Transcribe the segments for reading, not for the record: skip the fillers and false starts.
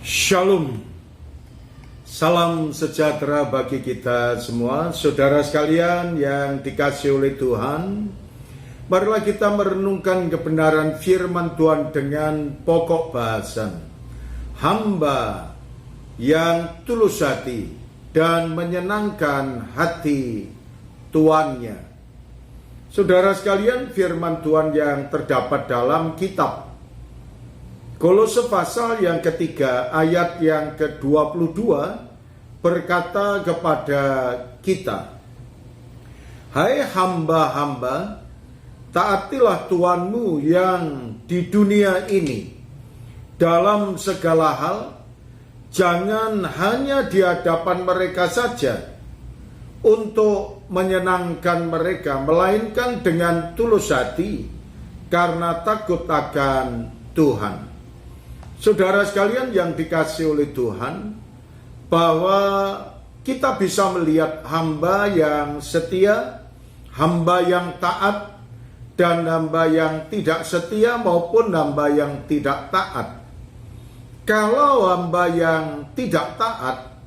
Shalom, salam sejahtera bagi kita semua, saudara sekalian yang dikasihi oleh Tuhan. Marilah kita merenungkan kebenaran firman Tuhan dengan pokok bahasan hamba yang tulus hati dan menyenangkan hati tuannya. Saudara sekalian, firman Tuhan yang terdapat dalam kitab Kolose pasal yang ketiga ayat yang ke-22 berkata kepada kita, "Hai hamba-hamba, taatilah Tuhanmu yang di dunia ini dalam segala hal, jangan hanya di hadapan mereka saja untuk menyenangkan mereka, melainkan dengan tulus hati karena takut akan Tuhan." Saudara sekalian yang dikasihi oleh Tuhan, bahwa kita bisa melihat hamba yang setia, hamba yang taat, dan hamba yang tidak setia maupun hamba yang tidak taat. Kalau hamba yang tidak taat,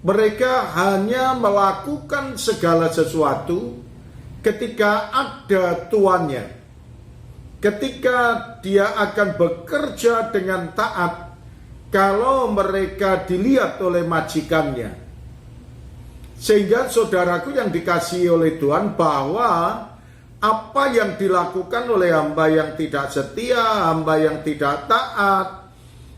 mereka hanya melakukan segala sesuatu ketika ada tuannya. Ketika dia akan bekerja dengan taat, kalau mereka dilihat oleh majikannya. Sehingga saudaraku yang dikasihi oleh Tuhan, bahwa apa yang dilakukan oleh hamba yang tidak setia, hamba yang tidak taat,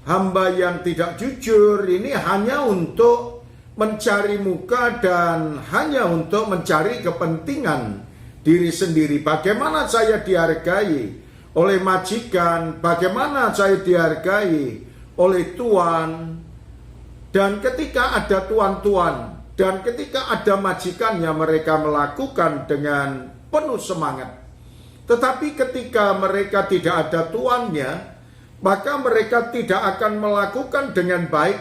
hamba yang tidak jujur, ini hanya untuk mencari muka dan hanya untuk mencari kepentingan diri sendiri. Bagaimana saya dihargai oleh majikan, bagaimana saya dihargai oleh tuan. Dan ketika ada tuan-tuan dan ketika ada majikannya, mereka melakukan dengan penuh semangat. Tetapi ketika mereka tidak ada tuannya, maka mereka tidak akan melakukan dengan baik,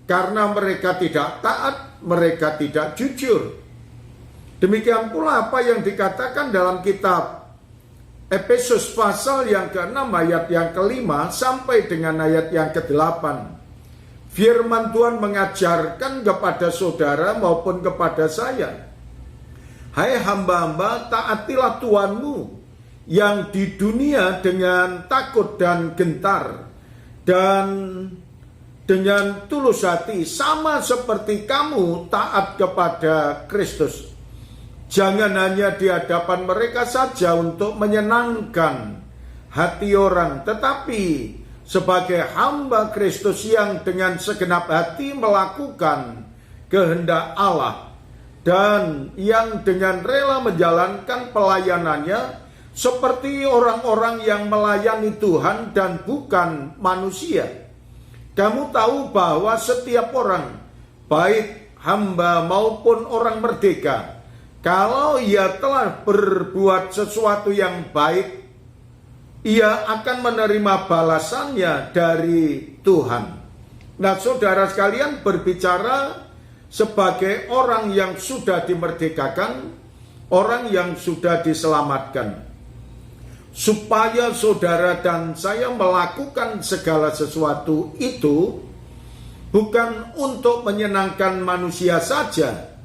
karena mereka tidak taat, mereka tidak jujur. Demikian pula apa yang dikatakan dalam kitab Efesus pasal yang ke-6 ayat yang ke-5 sampai dengan ayat yang ke-8. Firman Tuhan mengajarkan kepada saudara maupun kepada saya, "Hai hamba-hamba, taatilah Tuhanmu yang di dunia dengan takut dan gentar, dan dengan tulus hati, sama seperti kamu taat kepada Kristus. Jangan hanya di hadapan mereka saja untuk menyenangkan hati orang, tetapi sebagai hamba Kristus yang dengan segenap hati melakukan kehendak Allah, dan yang dengan rela menjalankan pelayanannya seperti orang-orang yang melayani Tuhan dan bukan manusia. Kamu tahu bahwa setiap orang, baik hamba maupun orang merdeka, kalau ia telah berbuat sesuatu yang baik, ia akan menerima balasannya dari Tuhan." Nah, saudara sekalian, berbicara sebagai orang yang sudah dimerdekakan, orang yang sudah diselamatkan. Supaya saudara dan saya melakukan segala sesuatu itu bukan untuk menyenangkan manusia saja,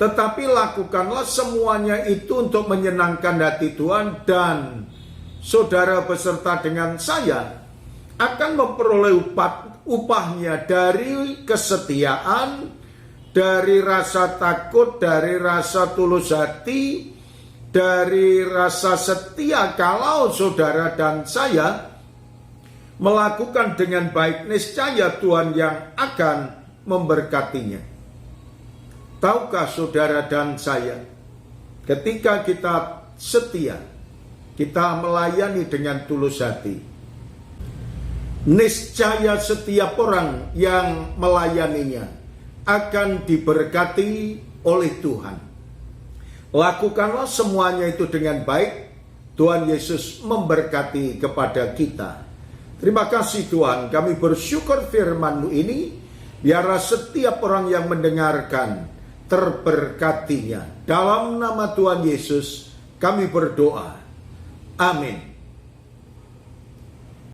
tetapi lakukanlah semuanya itu untuk menyenangkan hati Tuhan, dan saudara beserta dengan saya akan memperoleh upahnya dari kesetiaan, dari rasa takut, dari rasa tulus hati, dari rasa setia. Kalau saudara dan saya melakukan dengan baik, niscaya Tuhan yang akan memberkatinya. Tahukah saudara dan saya, ketika kita setia, kita melayani dengan tulus hati, niscaya setiap orang yang melayaninya akan diberkati oleh Tuhan. Lakukanlah semuanya itu dengan baik, Tuhan Yesus memberkati kepada kita. Terima kasih Tuhan, kami bersyukur firman-Mu ini, biarlah setiap orang yang mendengarkan terberkatinya. Dalam nama Tuhan Yesus kami berdoa. Amin.